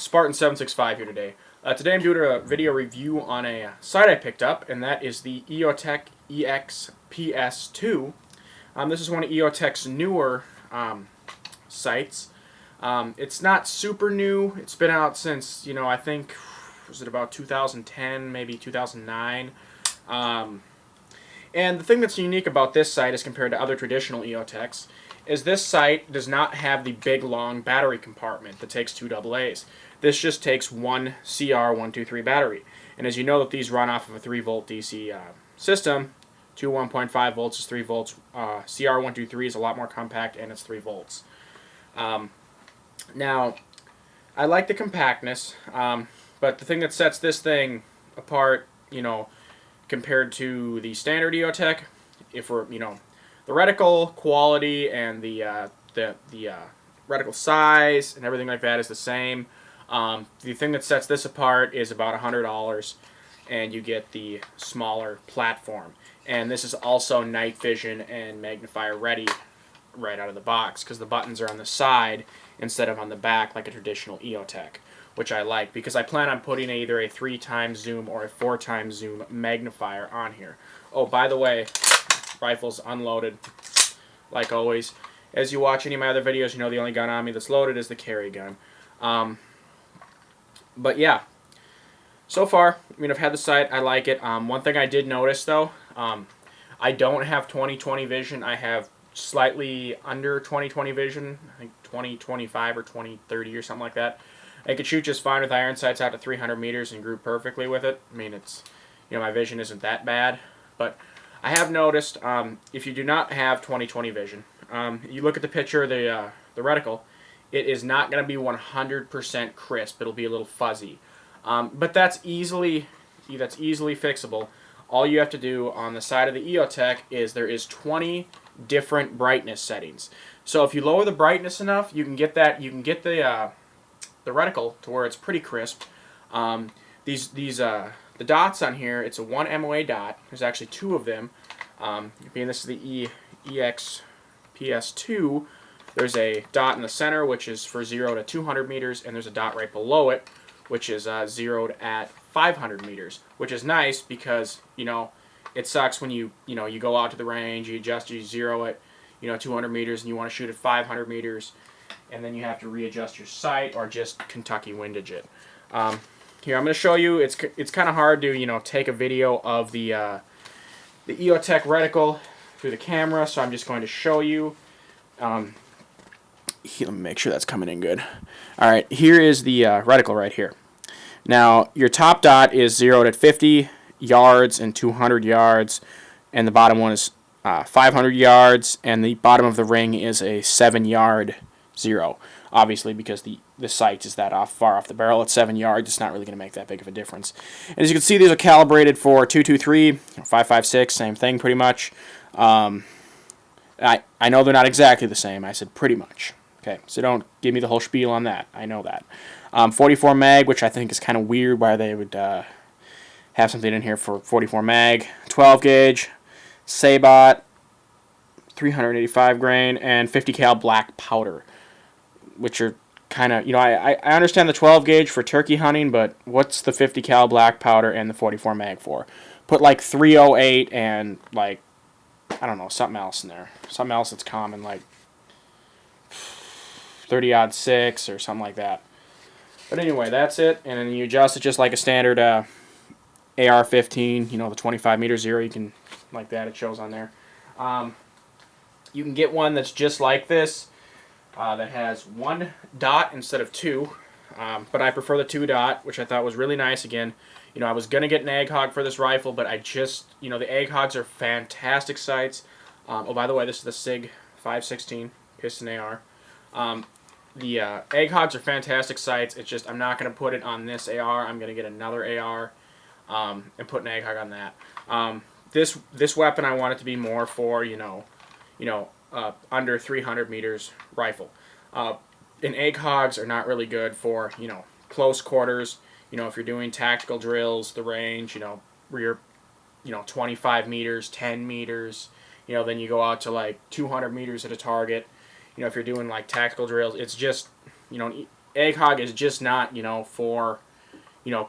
Spartan 765 here today. Today I'm doing a video review on a site I picked up, and that is the EOTech EXPS2. This is one of EOTech's newer sites. It's not super new. It's been out since, I think, was it about 2010, maybe 2009. And the thing that's unique about this site as compared to other traditional EOTechs is this site does not have the big long battery compartment that takes two AA's. This just takes one CR123 battery. And as you know that these run off of a 3-volt DC system, 1.5 volts is 3 volts. CR123 is a lot more compact and it's 3 volts. Now, I like the compactness, but the thing that sets this thing apart, compared to the standard EOTech, if we're, the reticle quality and the reticle size and everything like that is the same. The thing that sets this apart is about $100, and you get the smaller platform. And this is also night vision and magnifier ready right out of the box, because the buttons are on the side instead of on the back like a traditional EOTech, which I like because I plan on putting either a 3x zoom or a 4x zoom magnifier on here. Oh, by the way, rifle's unloaded like always. As you watch any of my other videos, you know the only gun on me that's loaded is the carry gun. But yeah, so far, I've had the sight. I like it. One thing I did notice though, I don't have 20/20 vision. I have slightly under 20/20 vision. I think 20/25 or 20/30 or something like that. I could shoot just fine with iron sights out to 300 meters and group perfectly with it. I mean, it's, my vision isn't that bad. But I have noticed, if you do not have 20/20 vision, you look at the picture of the reticle, it is not going to be 100% crisp. It'll be a little fuzzy. But that's easily fixable. All you have to do on the side of the EOTech is there is 20 different brightness settings. So if you lower the brightness enough, you can get that. You can get the reticle to where it's pretty crisp. The dots on here, it's a 1 MOA dot. There's actually 2 of them. Being this is the EXPS2, there's a dot in the center, which is for 0 to 200 meters, and there's a dot right below it, which is 0 at 500 meters, which is nice because, it sucks when you go out to the range, you adjust, you 0 at, 200 meters, and you want to shoot at 500 meters, and then you have to readjust your sight or just Kentucky windage it. Here, I'm going to show you, it's kind of hard to, take a video of the EOTech reticle through the camera, so I'm just going to show you. Let me make sure that's coming in good. Alright, here is the reticle right here. Now, your top dot is 0 at 50 yards and 200 yards, and the bottom one is 500 yards, and the bottom of the ring is a 7-yard 0. Obviously, because the sight is that far off the barrel at 7 yards, it's not really going to make that big of a difference. And as you can see, these are calibrated for 223, 556, same thing pretty much. I know they're not exactly the same. I said pretty much. Okay, so don't give me the whole spiel on that. I know that. 44 mag, which I think is kind of weird why they would have something in here for 44 mag. 12 gauge, Sabot, 385 grain, and 50 cal black powder, which are kind of, I understand the 12 gauge for turkey hunting, but what's the 50 cal black powder and the 44 mag for? Put like 308 and like, I don't know, something else in there. Something else that's common, like 30-06 or something like that. But anyway, that's it. And then you adjust it just like a standard AR-15, the 25-meter 0. You can, like that, it shows on there. You can get one that's just like this, that has 1 dot instead of 2. But I prefer the 2 dot, which I thought was really nice. Again, I was going to get an egg hog for this rifle, but I just, the egg hogs are fantastic sights. Oh, by the way, this is the SIG 516 piston AR. The egg hogs are fantastic sights. It's just I'm not going to put it on this AR. I'm going to get another AR and put an egg hog on that. This weapon I want it to be more for under 300 meters rifle. And egg hogs are not really good for close quarters. If you're doing tactical drills, the range, where you're 25 meters, 10 meters, then you go out to like 200 meters at a target. If you're doing like tactical drills, it's just, Egg Hog is just not, for,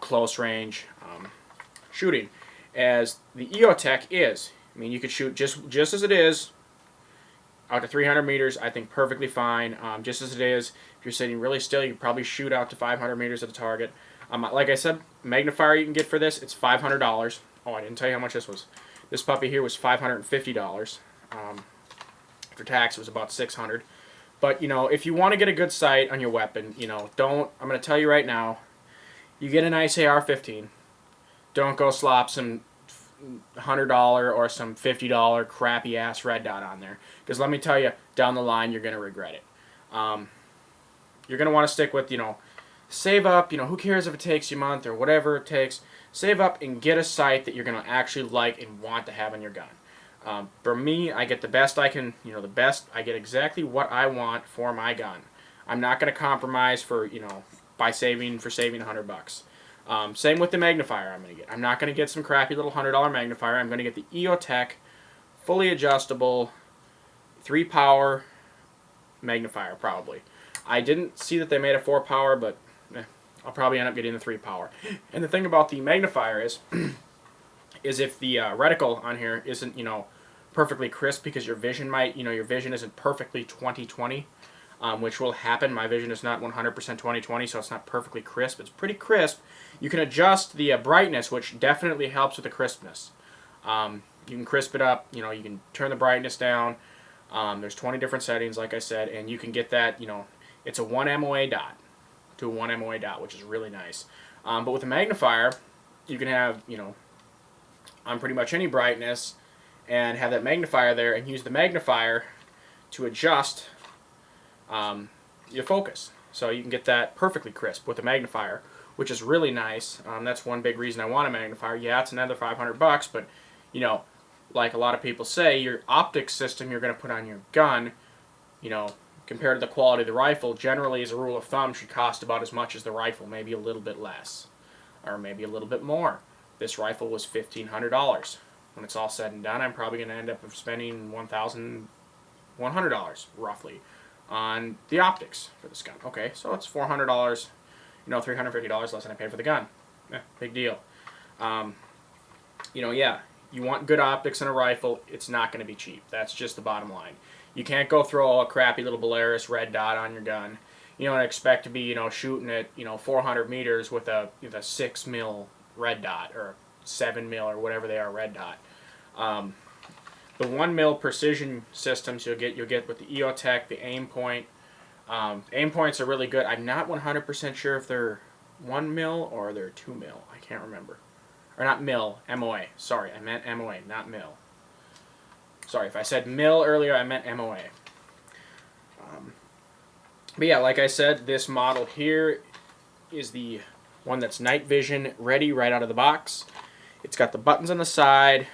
close range shooting, as the EOTech is. I mean, you could shoot just as it is, out to 300 meters, I think perfectly fine. Just as it is, if you're sitting really still, you could probably shoot out to 500 meters at a target. Like I said, magnifier you can get for this, it's $500. Oh, I didn't tell you how much this was. This puppy here was $550. After tax, it was about $600. But, if you want to get a good sight on your weapon, I'm going to tell you right now, you get a nice AR-15. Don't go slop some $100 or some $50 crappy ass red dot on there, because let me tell you, down the line you're going to regret it. You're going to want to stick with, save up, who cares if it takes you a month or whatever it takes. Save up and get a sight that you're going to actually like and want to have on your gun. For me, I get the best I can, I get exactly what I want for my gun. I'm not going to compromise for, by saving $100. Same with the magnifier I'm going to get. I'm not going to get some crappy little $100 magnifier. I'm going to get the EOTech fully adjustable 3-power magnifier, probably. I didn't see that they made a 4-power, but I'll probably end up getting the 3-power. And the thing about the magnifier is if the reticle on here isn't, perfectly crisp, because your vision might, your vision isn't perfectly 20/20, which will happen. My vision is not 100% 20/20, so it's not perfectly crisp. It's pretty crisp. You can adjust the brightness, which definitely helps with the crispness. You can crisp it up. You can turn the brightness down. There's 20 different settings, like I said, and you can get that. It's a 1 MOA dot to a 1 MOA dot, which is really nice. But with a magnifier, you can have on pretty much any brightness, and have that magnifier there, and use the magnifier to adjust your focus. So you can get that perfectly crisp with a magnifier, which is really nice. That's one big reason I want a magnifier. Yeah, it's another $500, but like a lot of people say, your optics system you're going to put on your gun, compared to the quality of the rifle, generally as a rule of thumb should cost about as much as the rifle, maybe a little bit less, or maybe a little bit more. This rifle was $1,500. When it's all said and done, I'm probably going to end up spending $1,100 roughly on the optics for this gun. Okay, so it's $400, $350 less than I paid for the gun. Big deal. Yeah, you want good optics in a rifle, it's not going to be cheap. That's just the bottom line. You can't go throw a crappy little Polaris red dot on your gun, and expect to be, shooting at, 400 meters with a 6 mil red dot, or 7 mil, or whatever they are, red dot. The 1 mil precision systems you'll get with the EOTech, the aim point. Aim points are really good. I'm not 100% sure if they're 1 mil or they're 2 mil. I can't remember. Or not mil, MOA. Sorry, I meant MOA, not mil. Sorry, if I said mil earlier, I meant MOA. But yeah, like I said, this model here is the one that's night vision ready right out of the box. It's got the buttons on the side,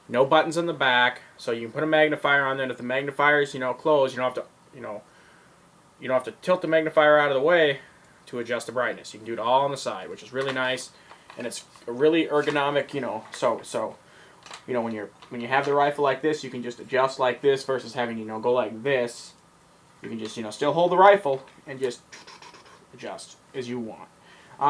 no buttons on the back, so you can put a magnifier on there. And if the magnifier is closed, you don't have to tilt the magnifier out of the way to adjust the brightness. You can do it all on the side, which is really nice, and it's a really ergonomic. When you have the rifle like this, you can just adjust like this versus having go like this. You can just still hold the rifle and just adjust as you want.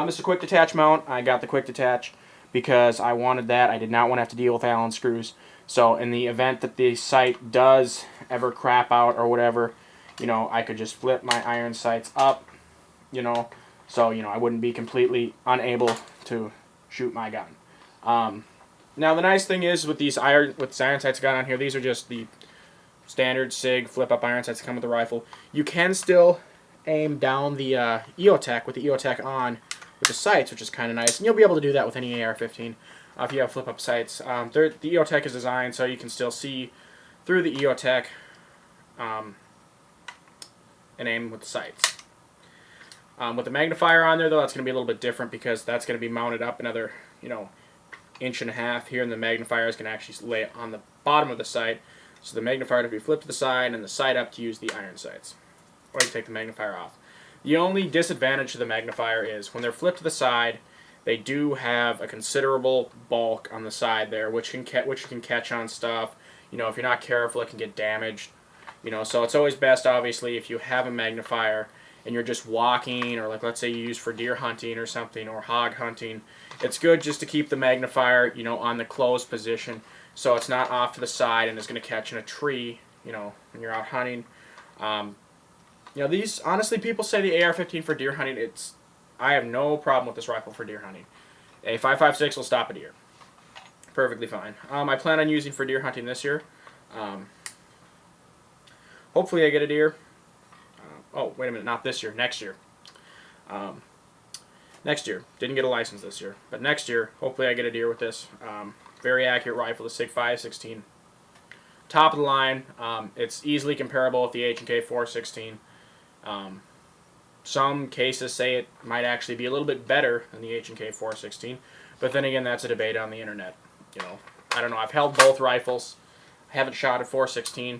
This is a quick detach mount. I got the quick detach because I wanted that. I did not want to have to deal with Allen screws. So in the event that the sight does ever crap out or whatever, I could just flip my iron sights up, so I wouldn't be completely unable to shoot my gun. Now the nice thing is with these iron sights I got on here, these are just the standard SIG flip up iron sights that come with the rifle. You can still aim down the EOTech with the EOTech on with the sights, which is kind of nice, and you'll be able to do that with any AR-15 if you have flip up sights. The EOTech is designed so you can still see through the EOTech and aim with the sights. With the magnifier on there, though, that's going to be a little bit different because that's going to be mounted up another, inch and a half here, and the magnifier is going to actually lay on the bottom of the sight. So the magnifier to be flipped to the side and the sight up to use the iron sights. Or you take the magnifier off. The only disadvantage to the magnifier is when they're flipped to the side, they do have a considerable bulk on the side there, which can catch on stuff. If you're not careful, it can get damaged. So it's always best, obviously, if you have a magnifier and you're just walking, or like let's say you use for deer hunting or something, or hog hunting, it's good just to keep the magnifier, you know, on the closed position, so it's not off to the side and it's going to catch in a tree, you know, when you're out hunting. You know, these, honestly, people say the AR-15 for deer hunting, I have no problem with this rifle for deer hunting. A 5.56 will stop a deer. Perfectly fine. I plan on using for deer hunting this year. Hopefully I get a deer. Oh, wait a minute, not this year, next year. Next year. Didn't get a license this year, but next year, hopefully I get a deer with this. Very accurate rifle, the SIG 5.16. Top of the line. It's easily comparable with the H&K 4.16. Some cases say it might actually be a little bit better than the H&K 4.16, but then again, that's a debate on the internet. You know, I don't know. I've held both rifles. I haven't shot at 4.16.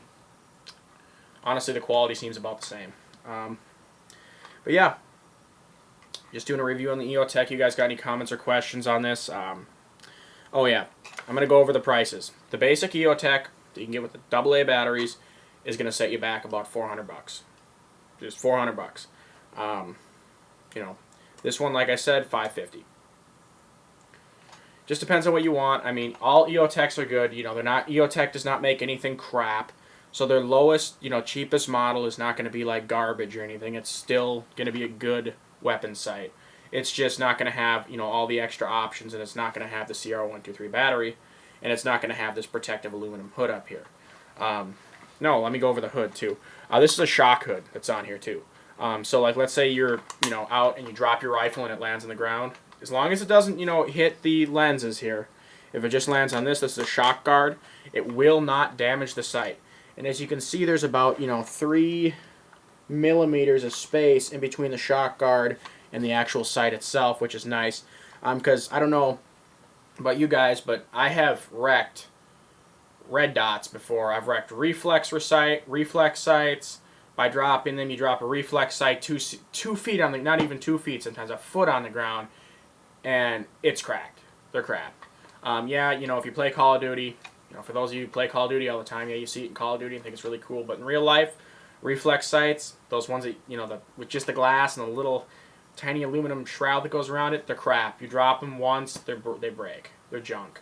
Honestly, the quality seems about the same. But yeah, just doing a review on the EOTech. You guys got any comments or questions on this? Oh yeah, I'm going to go over the prices. The basic EOTech that you can get with the AA batteries is going to set you back about $400. Just $400. You know, this one, like I said, $550. Just depends on what you want. I mean, all EOTechs are good. You know, EOTech does not make anything crap. So their lowest, you know, cheapest model is not going to be like garbage or anything. It's still going to be a good weapon sight. It's just not going to have, you know, all the extra options, and it's not going to have the CR123 battery, and it's not going to have this protective aluminum hood up here. No, let me go over the hood too. This is a shock hood that's on here too. So like, let's say you're, you know, out and you drop your rifle and it lands on the ground. As long as it doesn't, you know, hit the lenses here, if it just lands on this is a shock guard, it will not damage the sight. And as you can see, there's about, you know, 3 millimeters of space in between the shock guard and the actual sight itself, which is nice. Because I don't know about you guys, but I have wrecked red dots before. I've wrecked reflex sights by dropping them. You drop a reflex sight 2 feet on the, not even 2 feet, sometimes a foot on the ground, and it's cracked. They're crap. Yeah, you know, if you play Call of Duty, you know, for those of you who play Call of Duty all the time, yeah, you see it in Call of Duty and think it's really cool. But in real life, reflex sights, those ones that, you know, with just the glass and the little tiny aluminum shroud that goes around it, they're crap. You drop them once, they break. They're junk.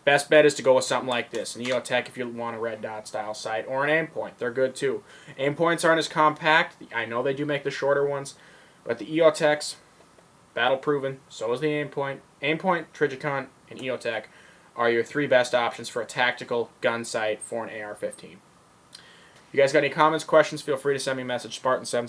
Best bet is to go with something like this, an EOTech if you want a red dot style sight, or an aim point. They're good too. Aim points aren't as compact. I know they do make the shorter ones, but the EOTechs, battle proven. So is the aim point. Aim point, Trijicon, and EOTech are your 3 best options for a tactical gun sight for an AR-15. If you guys got any comments, questions, feel free to send me a message. Spartan7